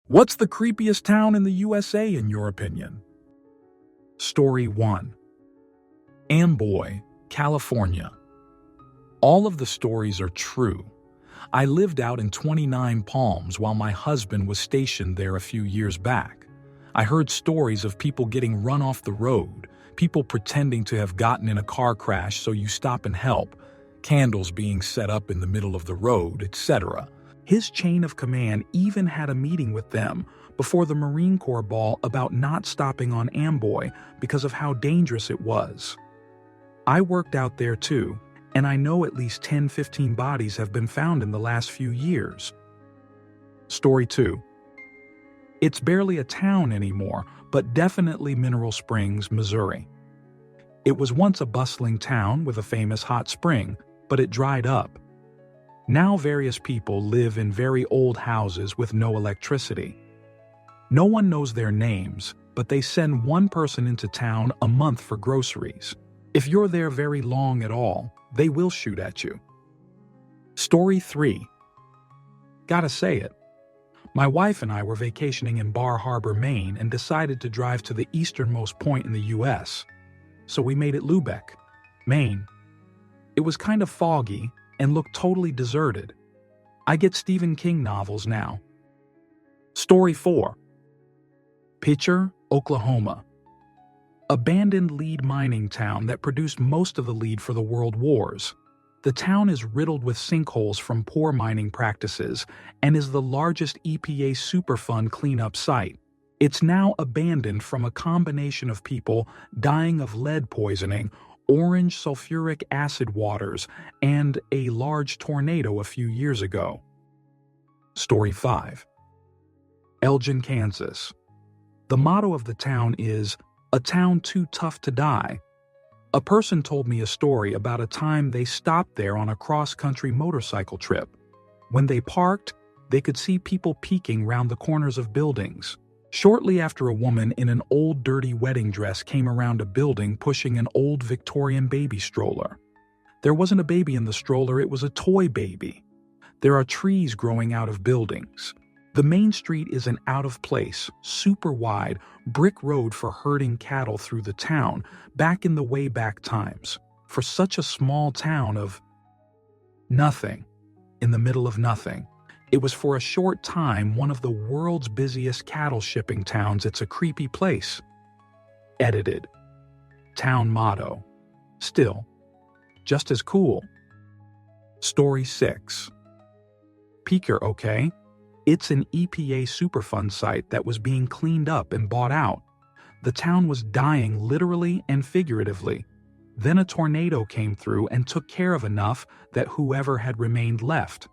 What's the creepiest town in the USA in your opinion? Story 1. Amboy, California. All of the stories are true. I lived out in 29 Palms while my husband was stationed there a few years back. I heard stories of people getting run off the road, people pretending to have gotten in a car crash so you stop and help, candles being set up in the middle of the road, etc. His chain of command even had a meeting with them before the Marine Corps ball about not stopping on Amboy because of how dangerous it was. I worked out there too, and I know at least 10-15 bodies have been found in the last few years. Story 2. It's barely a town anymore, but definitely Mineral Springs, Missouri. It was once a bustling town with a famous hot spring, but it dried up. Now various people live in very old houses with no electricity. No one knows their names, but they send one person into town a month for groceries. If you're there very long at all, they will shoot at you. Story 3. Gotta say it. My wife and I were vacationing in Bar Harbor, Maine, and decided to drive to the easternmost point in the U.S. So we made it Lubec, Maine. It was kind of foggy and looked totally deserted. I get Stephen King novels now. Story 4. Pitcher, Oklahoma. Abandoned lead mining town that produced most of the lead for the world wars. The town is riddled with sinkholes from poor mining practices and is the largest EPA Superfund cleanup site. It's now abandoned from a combination of people dying of lead poisoning, orange sulfuric acid waters, and a large tornado a few years ago. Story 5. Elgin, Kansas. The motto of the town is, "A town too tough to die." A person told me a story about a time they stopped there on a cross-country motorcycle trip. When they parked, they could see people peeking round the corners of buildings. Shortly after, a woman in an old dirty wedding dress came around a building pushing an old Victorian baby stroller. There wasn't a baby in the stroller, it was a toy baby. There are trees growing out of buildings. The main street is an out-of-place, super wide, brick road for herding cattle through the town back in the way back times. For such a small town of nothing, in the middle of nothing. It was for a short time one of the world's busiest cattle shipping towns. It's a creepy place. Edited. Town motto. Still, just as cool. Story 6. Peaker, okay? It's an EPA Superfund site that was being cleaned up and bought out. The town was dying literally and figuratively. Then a tornado came through and took care of enough that whoever had remained left.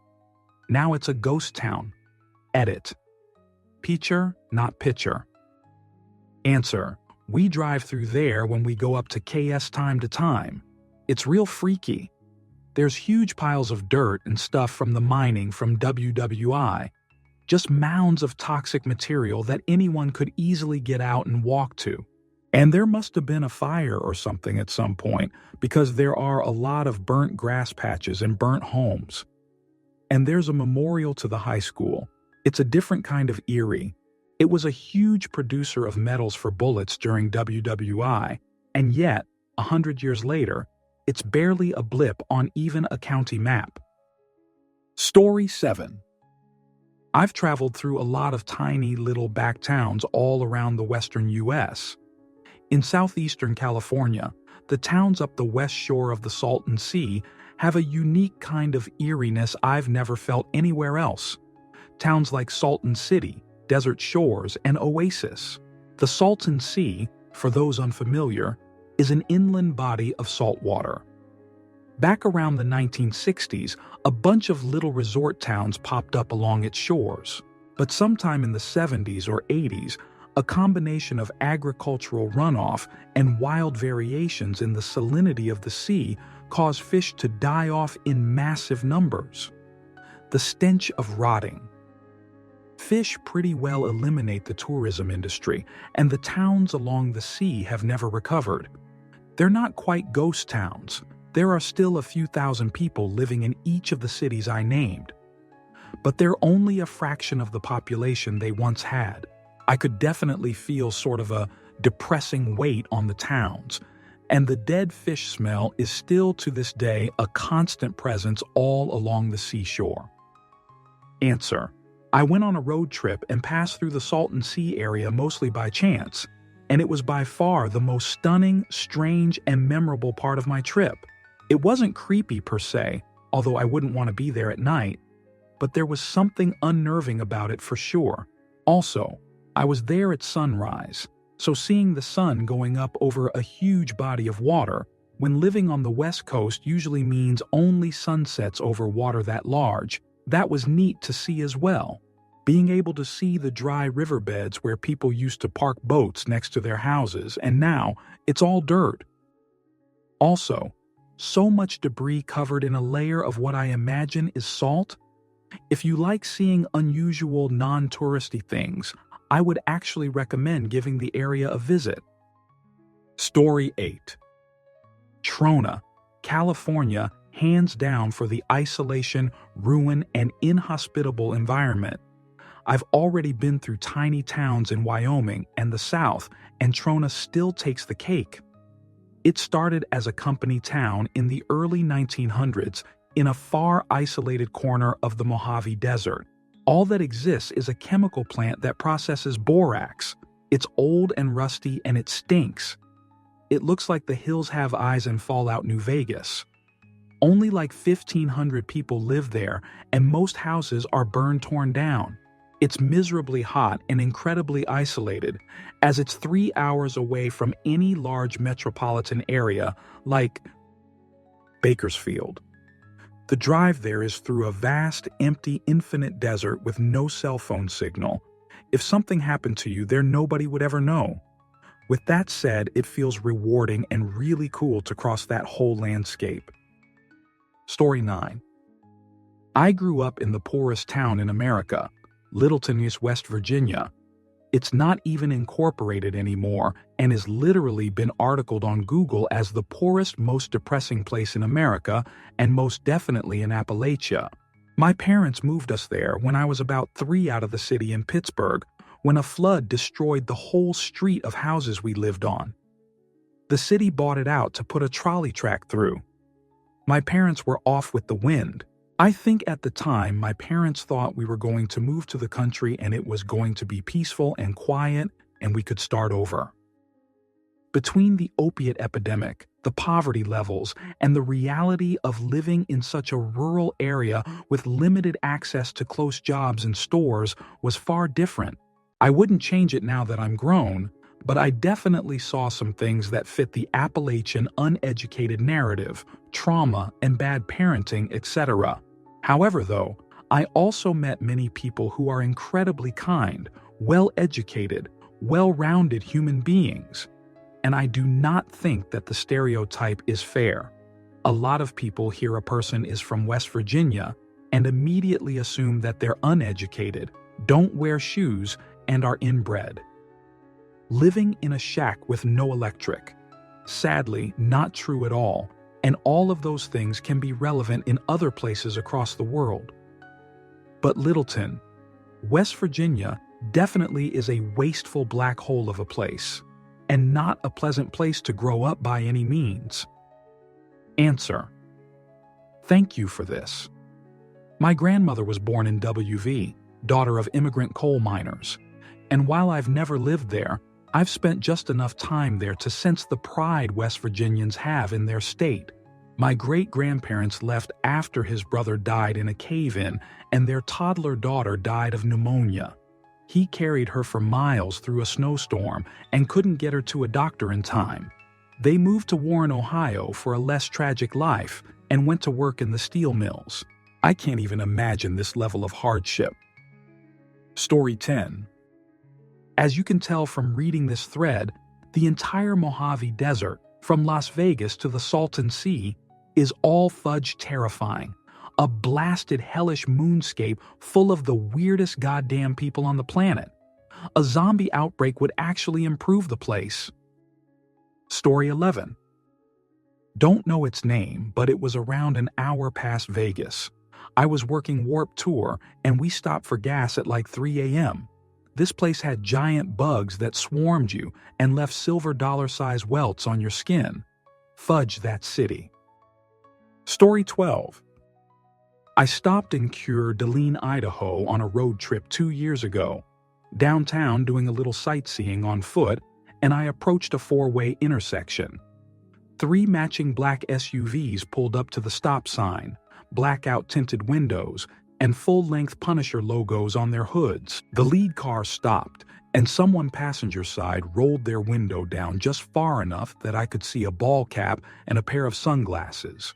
Now it's a ghost town. Edit. Peacher, not pitcher. Answer. We drive through there when we go up to KS time to time. It's real freaky. There's huge piles of dirt and stuff from the mining from WWI. Just mounds of toxic material that anyone could easily get out and walk to. And there must have been a fire or something at some point, because there are a lot of burnt grass patches and burnt homes. And there's a memorial to the high school. It's a different kind of eerie. It was a huge producer of metals for bullets during WWI, and yet, 100 years later, it's barely a blip on even a county map. Story 7. I've traveled through a lot of tiny little back towns all around the western U.S. In southeastern California, the towns up the west shore of the Salton Sea have a unique kind of eeriness I've never felt anywhere else. Towns like Salton City, Desert Shores, and Oasis. The Salton Sea, for those unfamiliar, is an inland body of salt water. Back around the 1960s, a bunch of little resort towns popped up along its shores. But sometime in the 70s or 80s, a combination of agricultural runoff and wild variations in the salinity of the sea caused fish to die off in massive numbers. The stench of rotting. Fish pretty well eliminate the tourism industry, and the towns along the sea have never recovered. They're not quite ghost towns. There are still a few thousand people living in each of the cities I named. but they're only a fraction of the population they once had. I could definitely feel sort of a depressing weight on the towns, and the dead fish smell is still to this day a constant presence all along the seashore. Answer: I went on a road trip and passed through the Salton Sea area mostly by chance, and it was by far the most stunning, strange, and memorable part of my trip. It wasn't creepy per se, although I wouldn't want to be there at night, but there was something unnerving about it for sure. Also, I was there at sunrise, so seeing the sun going up over a huge body of water, when living on the West Coast usually means only sunsets over water that large, that was neat to see as well. Being able to see the dry riverbeds where people used to park boats next to their houses, and now it's all dirt. Also, so much debris covered in a layer of what I imagine is salt. If you like seeing unusual, non-touristy things, I would actually recommend giving the area a visit. Story 8. Trona, California, hands down for the isolation, ruin, and inhospitable environment. I've already been through tiny towns in Wyoming and the South, and Trona still takes the cake. It started as a company town in the early 1900s in a far isolated corner of the Mojave Desert. All that exists is a chemical plant that processes borax. It's old and rusty and it stinks. It looks like the hills have eyes in Fallout New Vegas. Only like 1,500 people live there, and most houses are burned torn down. It's miserably hot and incredibly isolated, as it's 3 hours away from any large metropolitan area like Bakersfield. The drive there is through a vast, empty, infinite desert with no cell phone signal. If something happened to you there, nobody would ever know. With that said, it feels rewarding and really cool to cross that whole landscape. Story 9. I grew up in the poorest town in America, Littleton, West Virginia. It's not even incorporated anymore and has literally been articled on Google as the poorest, most depressing place in America and most definitely in Appalachia. My parents moved us there when I was about 3 out of the city in Pittsburgh, when a flood destroyed the whole street of houses we lived on. The city bought it out to put a trolley track through. My parents were off with the wind. I think at the time my parents thought we were going to move to the country and it was going to be peaceful and quiet and we could start over. Between the opiate epidemic, the poverty levels, and the reality of living in such a rural area with limited access to close jobs and stores was far different. I wouldn't change it now that I'm grown, but I definitely saw some things that fit the Appalachian uneducated narrative, trauma, and bad parenting, etc. However, though, I also met many people who are incredibly kind, well-educated, well-rounded human beings. And I do not think that the stereotype is fair. A lot of people hear a person is from West Virginia and immediately assume that they're uneducated, don't wear shoes, and are inbred. Living in a shack with no electric. Sadly, not true at all, and all of those things can be relevant in other places across the world. But Littleton, West Virginia, definitely is a wasteful black hole of a place, and not a pleasant place to grow up by any means. Answer: thank you for this. My grandmother was born in WV, daughter of immigrant coal miners, and while I've never lived there, I've spent just enough time there to sense the pride West Virginians have in their state. My great-grandparents left after his brother died in a cave-in and their toddler daughter died of pneumonia. He carried her for miles through a snowstorm and couldn't get her to a doctor in time. They moved to Warren, Ohio for a less tragic life and went to work in the steel mills. I can't even imagine this level of hardship. Story 10. As you can tell from reading this thread, the entire Mojave Desert, from Las Vegas to the Salton Sea, is all fudge terrifying. A blasted hellish moonscape full of the weirdest goddamn people on the planet. A zombie outbreak would actually improve the place. Story 11. Don't know its name, but it was around an hour past Vegas. I was working Warp Tour and we stopped for gas at like 3 a.m. This place had giant bugs that swarmed you and left silver dollar-sized welts on your skin. Fudge that city. Story 12. I stopped in Coeur d'Alene, Idaho on a road trip 2 years ago. Downtown doing a little sightseeing on foot, and I approached a four-way intersection. 3 matching black SUVs pulled up to the stop sign, blackout tinted windows, and full-length Punisher logos on their hoods. The lead car stopped, and someone passenger side rolled their window down just far enough that I could see a ball cap and a pair of sunglasses.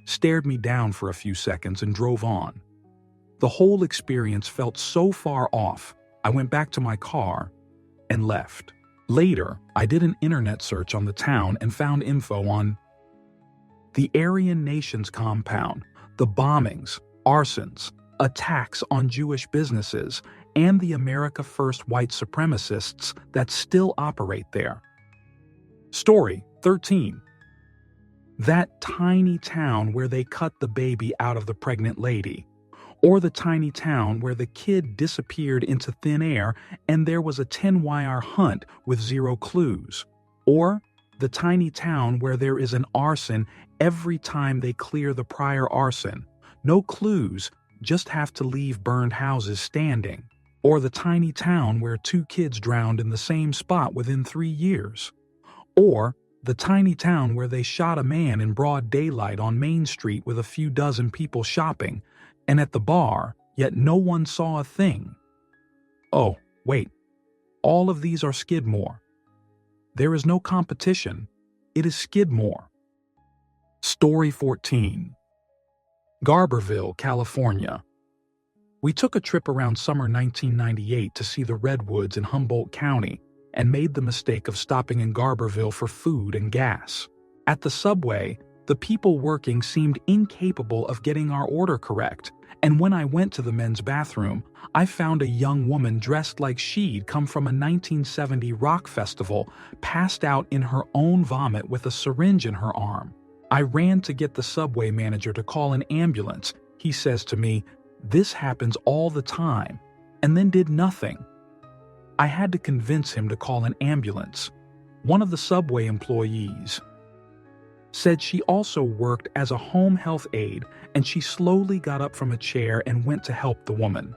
Stared me down for a few seconds and drove on. The whole experience felt so far off, I went back to my car and left. Later, I did an internet search on the town and found info on the Aryan Nations compound, the bombings, arsons, attacks on Jewish businesses, and the America First white supremacists that still operate there. Story 13. That tiny town where they cut the baby out of the pregnant lady. Or the tiny town where the kid disappeared into thin air and there was a 10-wire hunt with 0 clues. Or the tiny town where there is an arson every time they clear the prior arson. No clues, just have to leave burned houses standing. Or the tiny town where 2 kids drowned in the same spot within 3 years. Or the tiny town where they shot a man in broad daylight on Main Street with a few dozen people shopping and at the bar, yet no one saw a thing. Oh, wait. All of these are Skidmore. There is no competition. It is Skidmore. Story 14. Garberville, California. We took a trip around summer 1998 to see the redwoods in Humboldt County and made the mistake of stopping in Garberville for food and gas. At the subway, the people working seemed incapable of getting our order correct, and when I went to the men's bathroom, I found a young woman dressed like she'd come from a 1970 rock festival, passed out in her own vomit with a syringe in her arm. I ran to get the subway manager to call an ambulance. He says to me, "This happens all the time," and then did nothing. I had to convince him to call an ambulance. One of the subway employees said she also worked as a home health aide, and she slowly got up from a chair and went to help the woman.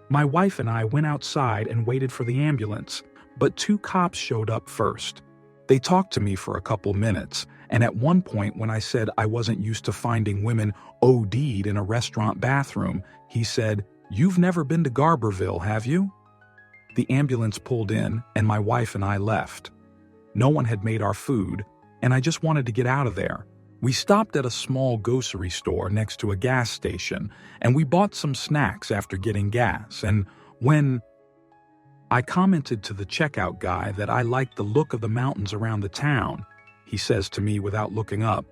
My wife and I went outside and waited for the ambulance, but 2 cops showed up first. They talked to me for a couple minutes, and at one point when I said I wasn't used to finding women OD'd in a restaurant bathroom, he said, "You've never been to Garberville, have you?" The ambulance pulled in, and my wife and I left. No one had made our food, and I just wanted to get out of there. We stopped at a small grocery store next to a gas station, and we bought some snacks after getting gas, and when I commented to the checkout guy that I liked the look of the mountains around the town, he says to me without looking up,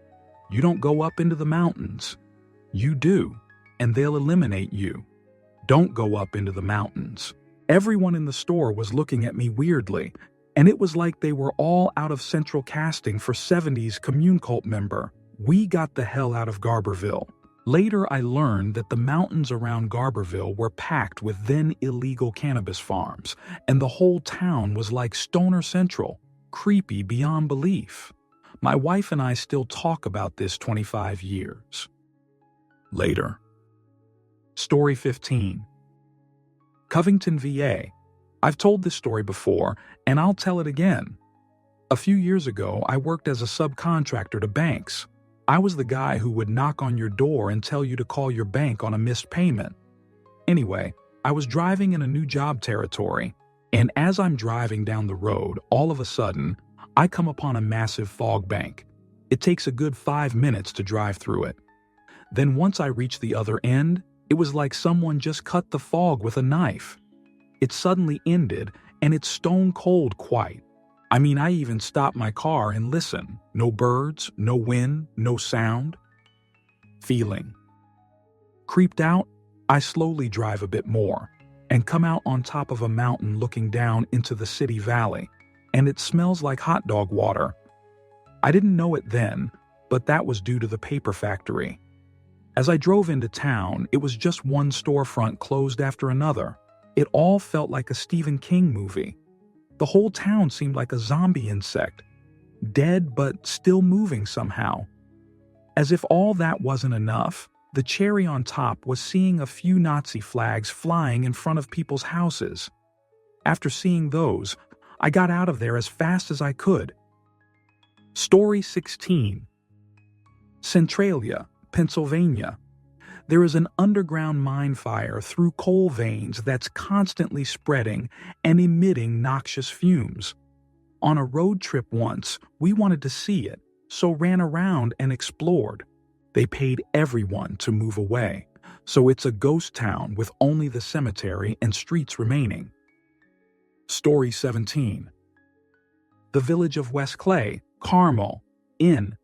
"You don't go up into the mountains. You do, and they'll eliminate you. Don't go up into the mountains." Everyone in the store was looking at me weirdly, and it was like they were all out of central casting for 70s Commune Cult member. We got the hell out of Garberville. Later I learned that the mountains around Garberville were packed with then illegal cannabis farms, and the whole town was like Stoner Central, creepy beyond belief. My wife and I still talk about this 25 years later. Story 15. Covington, VA. I've told this story before, and I'll tell it again. A few years ago, I worked as a subcontractor to banks. I was the guy who would knock on your door and tell you to call your bank on a missed payment. Anyway, I was driving in a new job territory, and as I'm driving down the road, all of a sudden, I come upon a massive fog bank. It takes a good 5 minutes to drive through it. Then once I reached the other end, it was like someone just cut the fog with a knife. It suddenly ended, and it's stone cold quiet. I mean, I even stopped my car and listened. No birds, no wind, no sound. Feeling creeped out, I slowly drive a bit more and come out on top of a mountain looking down into the city valley, and it smells like hot dog water. I didn't know it then, but that was due to the paper factory. As I drove into town, it was just one storefront closed after another. It all felt like a Stephen King movie. The whole town seemed like a zombie insect, dead but still moving somehow. As if all that wasn't enough, the cherry on top was seeing a few Nazi flags flying in front of people's houses. After seeing those, I got out of there as fast as I could. Story 16. Centralia, Pennsylvania. There is an underground mine fire through coal veins that's constantly spreading and emitting noxious fumes. On a road trip once, we wanted to see it, so ran around and explored. They paid everyone to move away, so it's a ghost town with only the cemetery and streets remaining. Story 17. The village of West Clay, Carmel, Inn.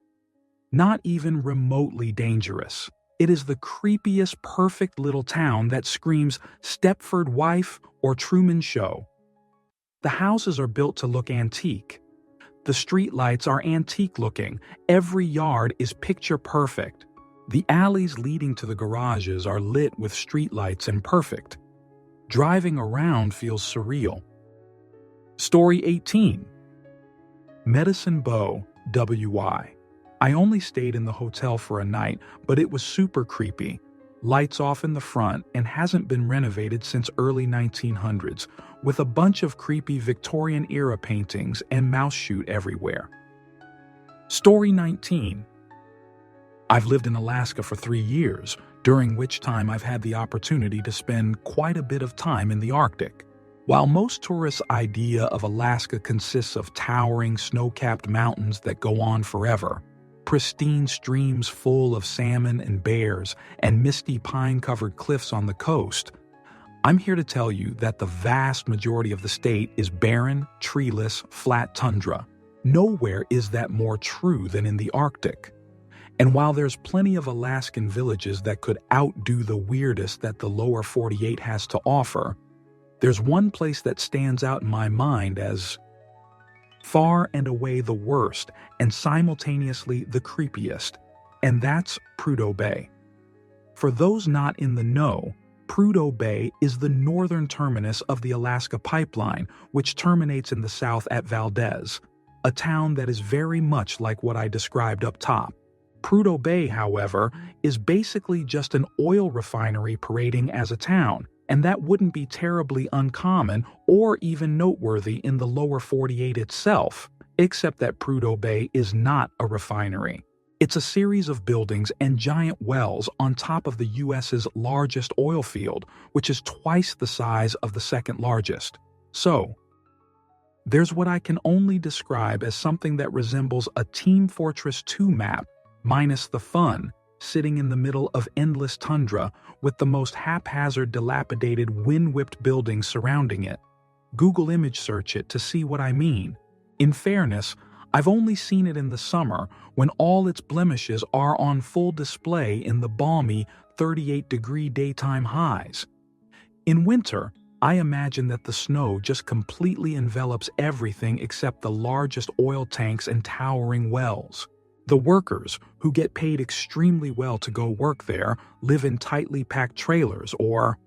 Not even remotely dangerous. It is the creepiest perfect little town that screams Stepford Wife or Truman Show. The houses are built to look antique. The streetlights are antique looking. Every yard is picture perfect. The alleys leading to the garages are lit with streetlights and perfect. Driving around feels surreal. Story 18. Medicine Bow, WI. I only stayed in the hotel for a night, but it was super creepy. Lights off in the front and hasn't been renovated since early 1900s, with a bunch of creepy Victorian-era paintings and mouse shoot everywhere. Story 19. I've lived in Alaska for 3 years, during which time I've had the opportunity to spend quite a bit of time in the Arctic. While most tourists' idea of Alaska consists of towering, snow-capped mountains that go on forever, pristine streams full of salmon and bears, and misty pine-covered cliffs on the coast, I'm here to tell you that the vast majority of the state is barren, treeless, flat tundra. Nowhere is that more true than in the Arctic. And while there's plenty of Alaskan villages that could outdo the weirdest that the lower 48 has to offer, there's one place that stands out in my mind as far and away the worst and simultaneously the creepiest, and that's Prudhoe Bay. For those not in the know, Prudhoe Bay is the northern terminus of the Alaska Pipeline, which terminates in the south at Valdez, a town that is very much like what I described up top. Prudhoe Bay, however, is basically just an oil refinery parading as a town, and that wouldn't be terribly uncommon or even noteworthy in the lower 48 itself, except that Prudhoe Bay is not a refinery. It's a series of buildings and giant wells on top of the U.S.'s largest oil field, which is twice the size of the second largest. So, there's what I can only describe as something that resembles a Team Fortress 2 map, minus the fun, sitting in the middle of endless tundra with the most haphazard, dilapidated, wind-whipped buildings surrounding it. Google image search it to see what I mean. In fairness, I've only seen it in the summer when all its blemishes are on full display in the balmy 38-degree daytime highs. In winter, I imagine that the snow just completely envelops everything except the largest oil tanks and towering wells. The workers, who get paid extremely well to go work there, live in tightly packed trailers or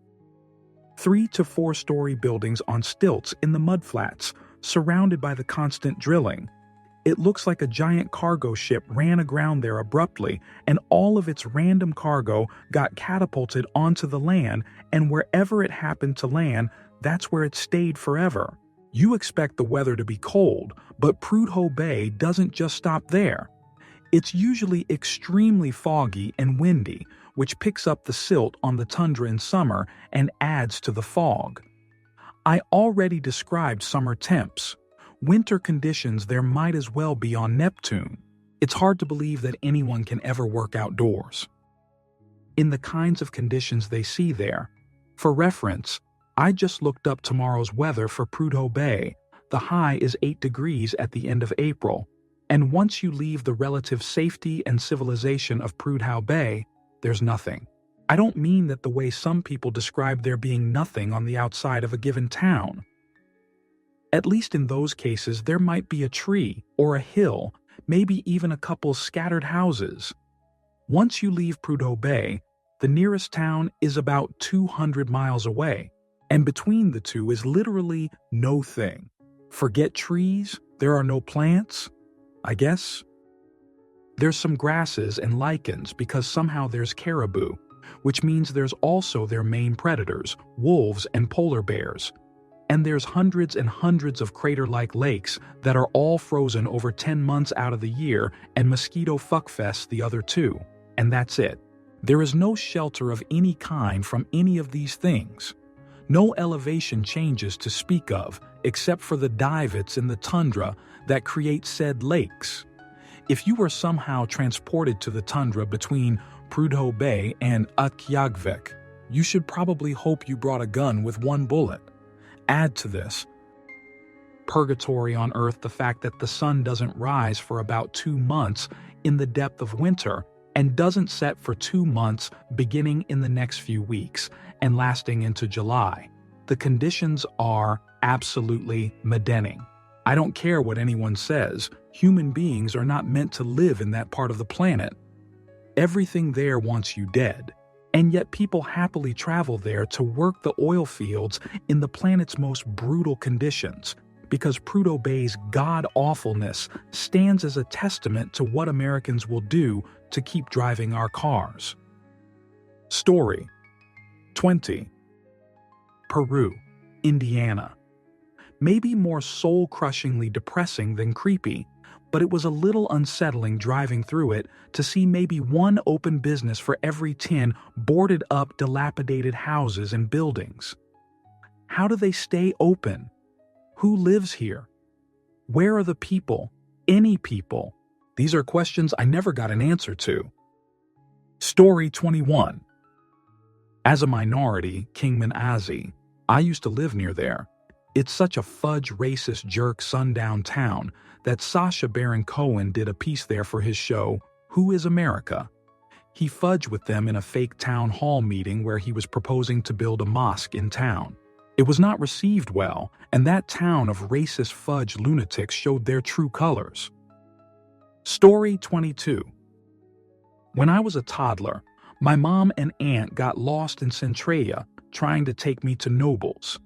3 to 4 story buildings on stilts in the mudflats, surrounded by the constant drilling. It looks like a giant cargo ship ran aground there abruptly, and all of its random cargo got catapulted onto the land, and wherever it happened to land, that's where it stayed forever. You expect the weather to be cold, but Prudhoe Bay doesn't just stop there. It's usually extremely foggy and windy, which picks up the silt on the tundra in summer and adds to the fog. I already described summer temps. Winter conditions there might as well be on Neptune. It's hard to believe that anyone can ever work outdoors in the kinds of conditions they see there. For reference, I just looked up tomorrow's weather for Prudhoe Bay. The high is 8 degrees at the end of April. And once you leave the relative safety and civilization of Prudhoe Bay, there's nothing. I don't mean that the way some people describe there being nothing on the outside of a given town. At least in those cases, there might be a tree or a hill, maybe even a couple scattered houses. Once you leave Prudhoe Bay, the nearest town is about 200 miles away, and between the two is literally no thing. Forget trees, there are no plants, I guess. There's some grasses and lichens because somehow there's caribou, which means there's also their main predators, wolves and polar bears. And there's hundreds and hundreds of crater-like lakes that are all frozen over 10 months out of the year and mosquito fuckfests the other 2. And that's it. There is no shelter of any kind from any of these things. No elevation changes to speak of, except for the divots in the tundra that create said lakes. If you were somehow transported to the tundra between Prudhoe Bay and Utqiagvik, you should probably hope you brought a gun with 1 bullet. Add to this, purgatory on Earth, the fact that the sun doesn't rise for about 2 months in the depth of winter and doesn't set for 2 months beginning in the next few weeks and lasting into July. The conditions are absolutely maddening. I don't care what anyone says, human beings are not meant to live in that part of the planet. Everything there wants you dead, and yet people happily travel there to work the oil fields in the planet's most brutal conditions, because Prudhoe Bay's god-awfulness stands as a testament to what Americans will do to keep driving our cars. Story 20. Peru, Indiana. Maybe more soul-crushingly depressing than creepy, but it was a little unsettling driving through it to see maybe 1 open business for every 10 boarded-up, dilapidated houses and buildings. How do they stay open? Who lives here? Where are the people? Any people? These are questions I never got an answer to. Story 21. As a minority, Kingman Azi, I used to live near there. It's such a fudge racist jerk sundown town that Sacha Baron Cohen did a piece there for his show, Who is America? He fudged with them in a fake town hall meeting where he was proposing to build a mosque in town. It was not received well, and that town of racist fudge lunatics showed their true colors. Story 22. When I was a toddler, my mom and aunt got lost in Centralia trying to take me to Nobles.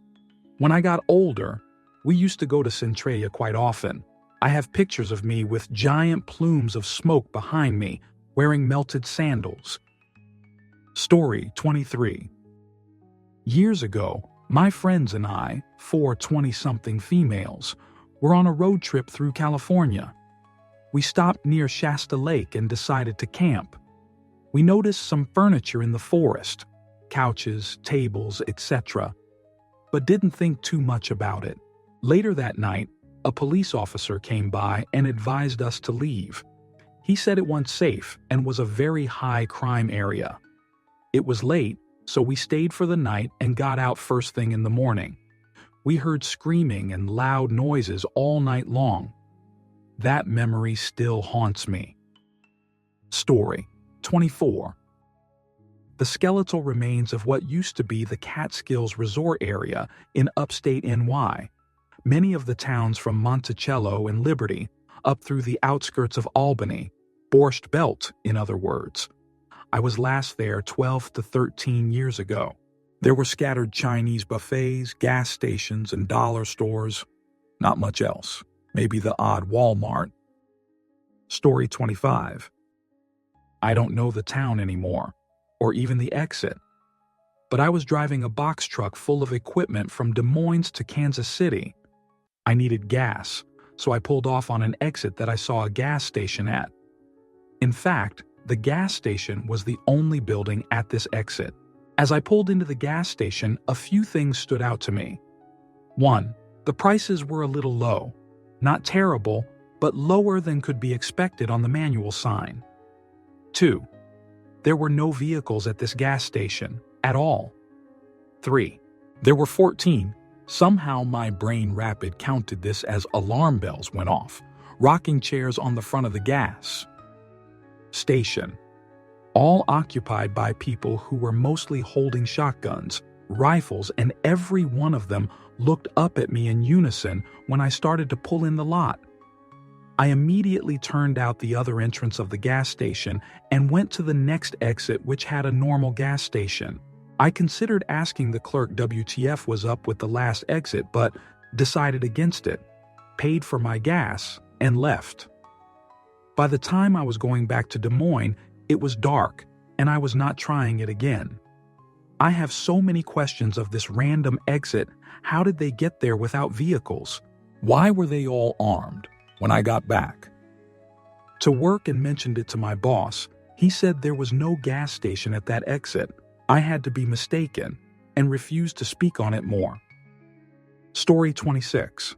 When I got older, we used to go to Centralia quite often. I have pictures of me with giant plumes of smoke behind me, wearing melted sandals. Story 23. Years ago, my friends and I, 4 20-something females, were on a road trip through California. We stopped near Shasta Lake and decided to camp. We noticed some furniture in the forest, couches, tables, etc., but didn't think too much about it. Later that night, a police officer came by and advised us to leave. He said it wasn't safe and was a very high crime area. It was late, so we stayed for the night and got out first thing in the morning. We heard screaming and loud noises all night long. That memory still haunts me. Story 24. The skeletal remains of what used to be the Catskills Resort area in upstate NY. Many of the towns from Monticello and Liberty, up through the outskirts of Albany, Borscht Belt, in other words. I was last there 12 to 13 years ago. There were scattered Chinese buffets, gas stations, and dollar stores. Not much else. Maybe the odd Walmart. Story 25. I don't know the town anymore, or even the exit. But I was driving a box truck full of equipment from Des Moines to Kansas City. I needed gas, so I pulled off on an exit that I saw a gas station at. In fact, the gas station was the only building at this exit. As I pulled into the gas station, a few things stood out to me. 1. The prices were a little low. Not terrible, but lower than could be expected on the manual sign. 2. There were no vehicles at this gas station, at all. 3. There were 14. Somehow my brain rapid counted this as alarm bells went off, rocking chairs on the front of the gas station, all occupied by people who were mostly holding shotguns, rifles, and every one of them looked up at me in unison when I started to pull in the lot. I immediately turned out the other entrance of the gas station and went to the next exit, which had a normal gas station. I considered asking the clerk WTF was up with the last exit, but decided against it, paid for my gas, and left. By the time I was going back to Des Moines, it was dark, and I was not trying it again. I have so many questions of this random exit. How did they get there without vehicles? Why were they all armed when I got back to work and mentioned it to my boss? He said there was no gas station at that exit. I had to be mistaken and refused to speak on it more. Story 26.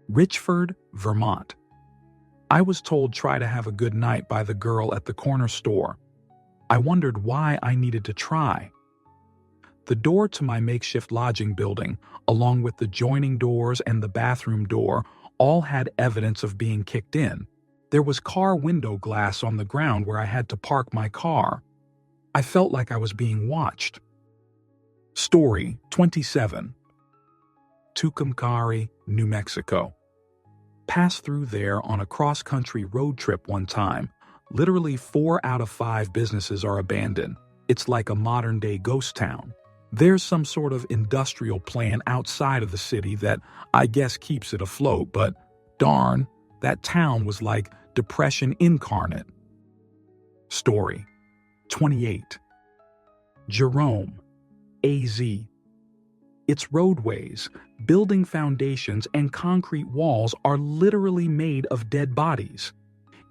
Richford, Vermont. I was told try to have a good night by the girl at the corner store. I wondered why I needed to try. The door to my makeshift lodging building, along with the joining doors and the bathroom door, all had evidence of being kicked in. There was car window glass on the ground where I had to park my car. I felt like I was being watched. Story 27. Tucumcari, New Mexico. Passed through there on a cross-country road trip one time. Literally 4 out of 5 businesses are abandoned. It's like a modern-day ghost town. There's some sort of industrial plant outside of the city that I guess keeps it afloat, but darn, that town was like depression incarnate. Story 28. Jerome, AZ. Its roadways, building foundations, and concrete walls are literally made of dead bodies.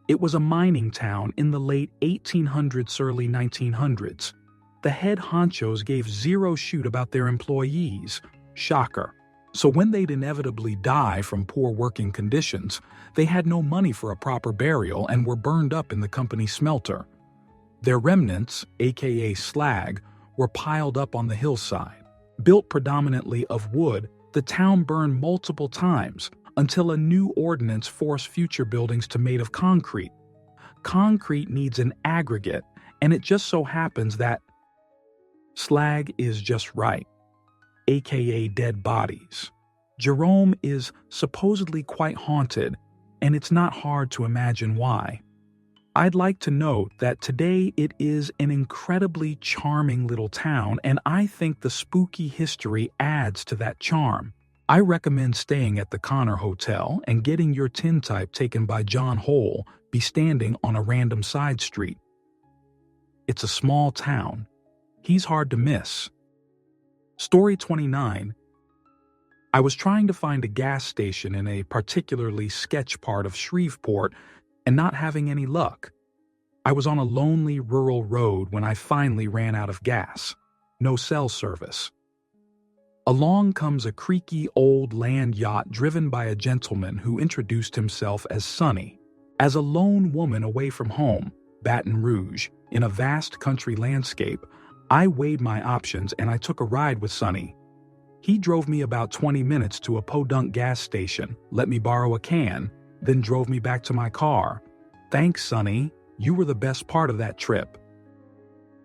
It was a mining town in the late 1800s, early 1900s. The head honchos gave zero shoot about their employees. Shocker. So when they'd inevitably die from poor working conditions, they had no money for a proper burial and were burned up in the company smelter. Their remnants, aka slag, were piled up on the hillside. Built predominantly of wood, the town burned multiple times until a new ordinance forced future buildings to be made of concrete. Concrete needs an aggregate, and it just so happens that slag is just right, aka dead bodies. Jerome is supposedly quite haunted, and it's not hard to imagine why. I'd like to note that today it is an incredibly charming little town, and I think the spooky history adds to that charm. I recommend staying at the Connor Hotel and getting your tintype taken by John Hole, be standing on a random side street. It's a small town. He's hard to miss. Story 29. I was trying to find a gas station in a particularly sketch part of Shreveport and not having any luck. I was on a lonely rural road when I finally ran out of gas. No cell service. Along comes a creaky old land yacht driven by a gentleman who introduced himself as Sonny. As a lone woman away from home, Baton Rouge, in a vast country landscape, I weighed my options and I took a ride with Sonny. He drove me about 20 minutes to a podunk gas station, let me borrow a can, then drove me back to my car. Thanks, Sonny. You were the best part of that trip.